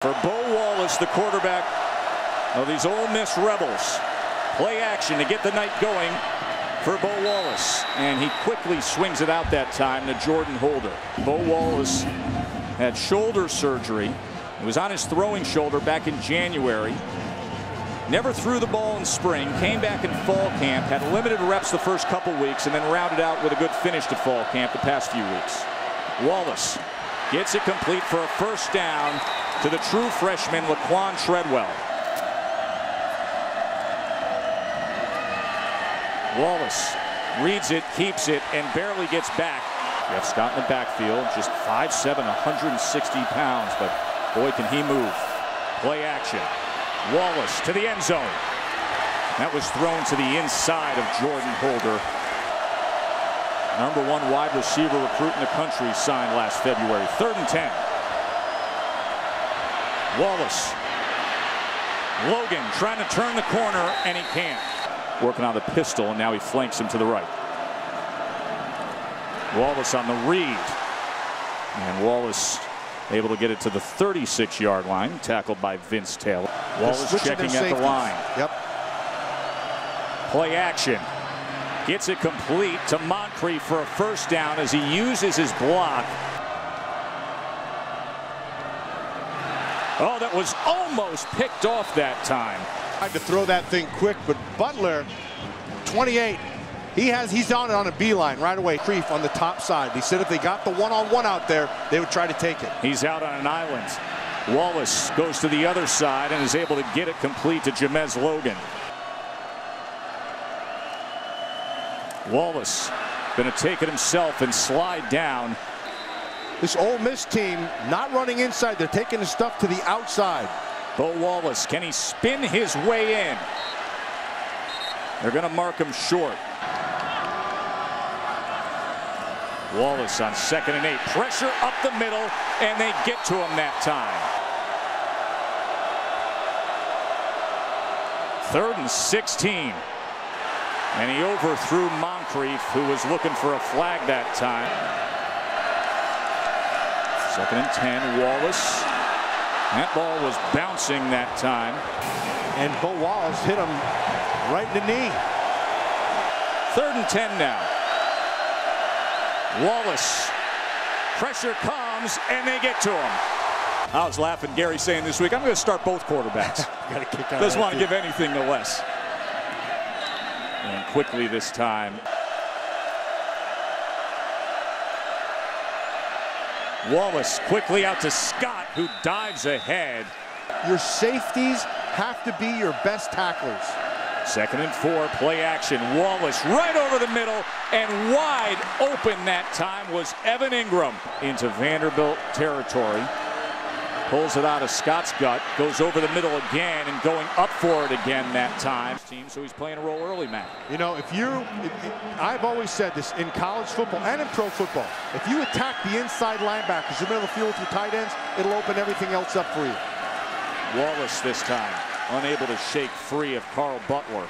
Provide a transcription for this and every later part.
For Bo Wallace, the quarterback of these Ole Miss Rebels. Play action to get the night going for Bo Wallace. And he quickly swings it out that time to Jordan Holder. Bo Wallace had shoulder surgery. He was on his throwing shoulder back in January. Never threw the ball in spring. Came back in fall camp. Had limited reps the first couple weeks and then rounded out with a good finish to fall camp the past few weeks. Wallace gets it complete for a first down to the true freshman Laquan Treadwell. Wallace reads it, keeps it, and barely gets back. Jeff Scott in the backfield, just 5'7", 160 pounds, but boy can he move. Play action. Wallace to the end zone. That was thrown to the inside of Jordan Holder. #1 wide receiver recruit in the country signed last February. 3rd and 10. Wallace. Logan trying to turn the corner, and he can't. Working on the pistol, and now he flanks him to the right. Wallace on the read. And Wallace able to get it to the 36-yard line, tackled by Vince Taylor. Wallace checking at the line. Yep. Play action. Gets it complete to Moncrief for a first down as he uses his block. Oh, that was almost picked off that time. Tried to throw that thing quick, but Butler, 28, he's on it on a beeline right away. Moncrief on the top side. He said if they got the one-on-one out there, they would try to take it. He's out on an island. Wallace goes to the other side and is able to get it complete to Jamez Logan. Wallace going to take it himself and slide down. This Ole Miss team not running inside. They're taking the stuff to the outside. Bo Wallace, can he spin his way in? They're going to mark him short. Wallace on 2nd and 8. Pressure up the middle, and they get to him that time. 3rd and 16. And he overthrew Moncrief, who was looking for a flag that time. 2nd and 10. Wallace. That ball was bouncing that time. And Bo Wallace hit him right in the knee. 3rd and 10 now. Wallace. Pressure comes, and they get to him. I was laughing, Gary saying this week, I'm going to start both quarterbacks. Doesn't want to give anything to less. And quickly this time. Wallace quickly out to Scott, who dives ahead. Your safeties have to be your best tacklers. 2nd and 4, play action. Wallace right over the middle, and wide open that time was Evan Ingram into Vanderbilt territory. Pulls it out of Scott's gut, goes over the middle again, and going up for it again that time. So he's playing a role early, Matt. You know, I've always said this in college football and in pro football. If you attack the inside linebackers, the middle of the field with your tight ends, it'll open everything else up for you. Wallace this time, unable to shake free of Carl Butler.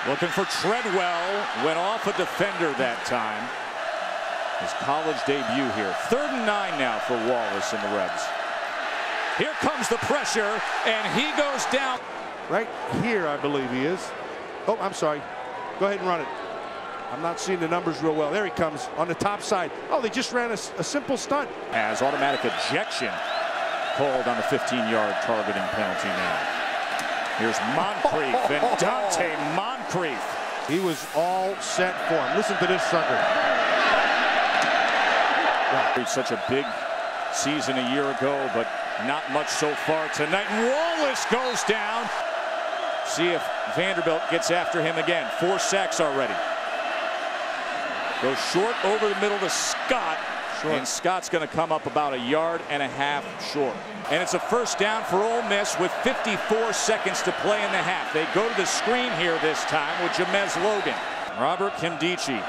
Looking for Treadwell, went off a defender that time. His college debut here. 3rd and 9 now for Wallace and the Rebs. Here comes the pressure, and he goes down. Right here, I believe he is. Oh, I'm sorry. Go ahead and run it. I'm not seeing the numbers real well. There he comes on the top side. Oh, they just ran a simple stunt. Has automatic ejection called on the 15-yard targeting penalty now. Here's Moncrief and Dante Moncrief. He was all set for him. Listen to this sucker. Such a big season a year ago, but not much so far tonight. Wallace goes down. See if Vanderbilt gets after him again. 4 sacks already. Goes short over the middle to Scott. And Scott's going to come up about 1.5 yards short. And it's a first down for Ole Miss with 54 seconds to play in the half. They go to the screen here this time with Jamez Logan. Robert Kimdichie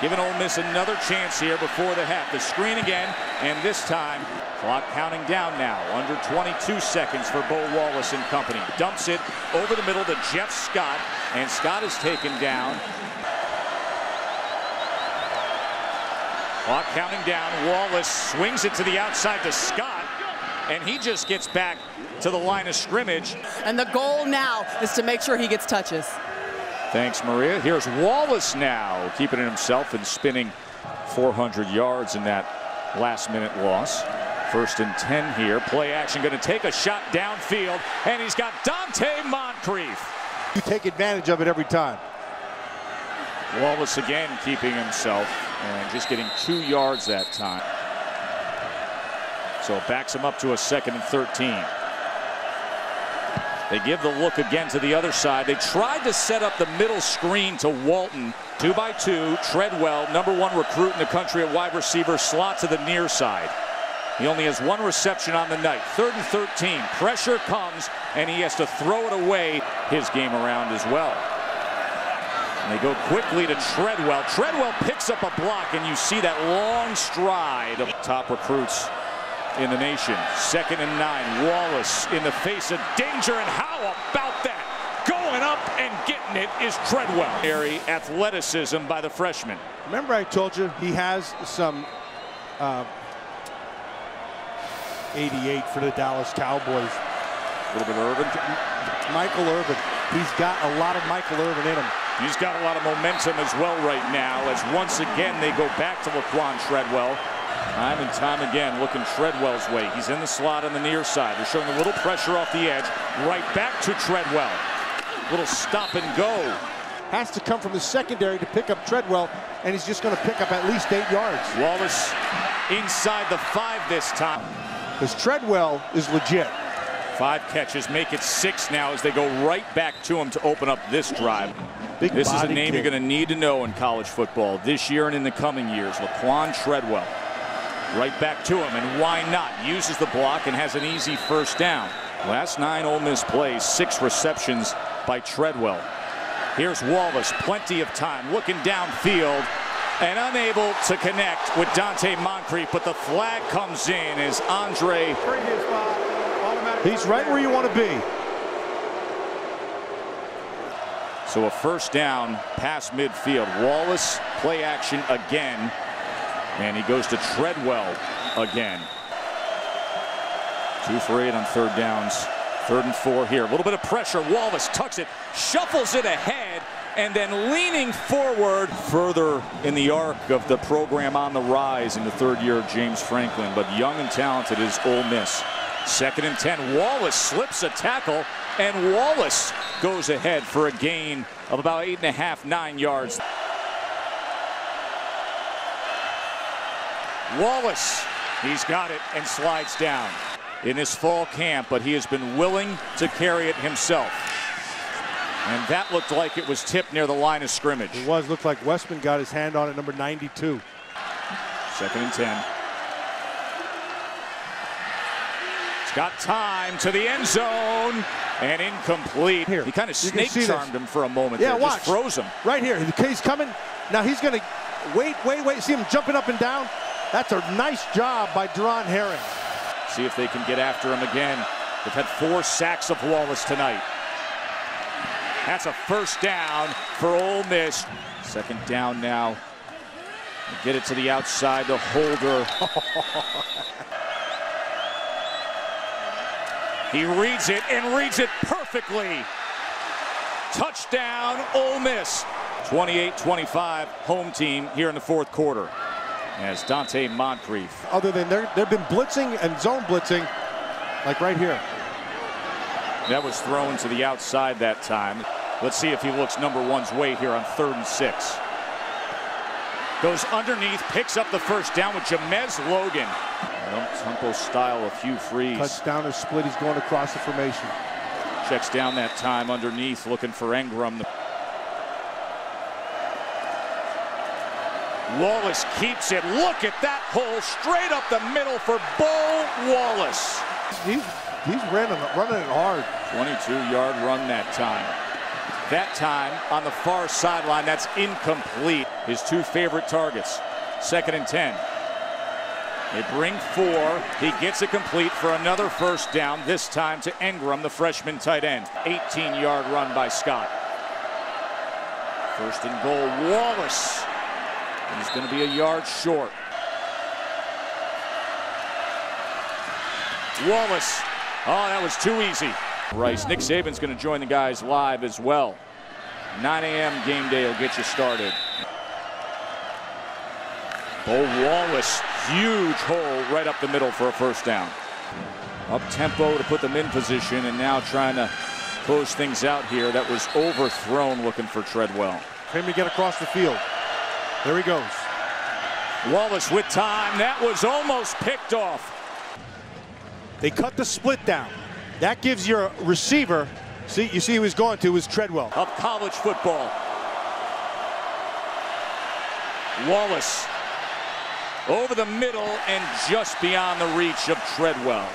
giving Ole Miss another chance here before the half. The screen again, and this time, clock counting down now. Under 22 seconds for Bo Wallace and company. Dumps it over the middle to Jeff Scott, and Scott is taken down. Clock counting down. Wallace swings it to the outside to Scott, and he just gets back to the line of scrimmage. And the goal now is to make sure he gets touches. Thanks, Maria. Here's Wallace now, keeping it himself and spinning 400 yards in that last-minute loss. 1st and 10 here. Play action, going to take a shot downfield, and he's got Dante Moncrief. You take advantage of it every time. Wallace again keeping himself and just getting 2 yards that time. So it backs him up to a 2nd and 13. They give the look again to the other side. They tried to set up the middle screen to Walton. 2-by-2, Treadwell, #1 recruit in the country at wide receiver, slot to the near side. He only has 1 reception on the night. 3rd and 13. Pressure comes, and he has to throw it away. His game around as well. And they go quickly to Treadwell. Treadwell picks up a block, and you see that long stride of top recruits in the nation. 2nd and 9. Wallace in the face of danger, and how about that? Going up and getting it is Treadwell. Very athleticism by the freshman. Remember I told you he has some 88 for the Dallas Cowboys. A little bit of Urban. Michael Irvin. He's got a lot of Michael Irvin in him. He's got a lot of momentum as well right now, as once again they go back to Laquan Treadwell. Time and time again looking Treadwell's way. He's in the slot on the near side. They're showing a little pressure off the edge. Right back to Treadwell. Little stop and go. Has to come from the secondary to pick up Treadwell, and he's just going to pick up at least 8 yards. Wallace inside the 5 this time. Because Treadwell is legit. 5 catches, make it 6 now as they go right back to him to open up this drive. This is a name you're going to need to know in college football this year and in the coming years. Laquan Treadwell. Right back to him, and why not? Uses the block and has an easy 1st down. Last 9 Ole Miss plays, 6 receptions by Treadwell. Here's Wallace, plenty of time, looking downfield and unable to connect with Dante Moncrief, but the flag comes in as Andre. He's right where you want to be. So a 1st down past midfield. Wallace play action again, and he goes to Treadwell again. 2 for 8 on 3rd downs. 3rd and 4 here. A little bit of pressure. Wallace tucks it, shuffles it ahead, and then leaning forward further in the arc of the program on the rise in the 3rd year of James Franklin. But young and talented is Ole Miss. 2nd and 10. Wallace slips a tackle, and Wallace goes ahead for a gain of about 8.5, 9 yards. Wallace, he's got it and slides down in this fall camp, but he has been willing to carry it himself. And that looked like it was tipped near the line of scrimmage. It was. Looked like Westman got his hand on it, number 92. 2nd and 10. He's got time to the end zone, and incomplete. Here, he kind of snake charmed him for a moment. Yeah, there. watch. Just froze him. Right here. He's coming. Now he's going to wait. See him jumping up and down? That's a nice job by Deron Herring. See if they can get after him again. They've had 4 sacks of Wallace tonight. That's a 1st down for Ole Miss. 2nd down now. Get it to the outside, the holder. He reads it and reads it perfectly. Touchdown, Ole Miss. 28-25, home team here in the 4th quarter. As Dante Moncrief. Other than they've been blitzing and zone blitzing, like right here. That was thrown to the outside that time. Let's see if he looks #1's way here on 3rd and 6. Goes underneath, picks up the 1st down with Jamez Logan. Tempo style of Hugh Freeze. Touchdown or split, he's going across the formation. Checks down that time underneath, looking for Engram. Wallace keeps it. Look at that hole straight up the middle for Bo Wallace. He's running it hard. 22-yard run that time. That time on the far sideline, that's incomplete. His 2 favorite targets. 2nd and 10. They bring 4. He gets it complete for another 1st down, this time to Engram, the freshman tight end. 18-yard run by Scott. 1st and goal, Wallace. He's going to be a yard short. Wallace. Oh, that was too easy. Rice. Nick Saban's going to join the guys live as well. 9 a.m. game day will get you started. Bo Wallace, huge hole right up the middle for a first down. Up tempo to put them in position, and now trying to close things out here. That was overthrown, looking for Treadwell. Him to get across the field. There he goes. Wallace with time. That was almost picked off. They cut the split down. That gives your receiver, you see who he's going to is Treadwell. Of college football. Wallace over the middle and just beyond the reach of Treadwell.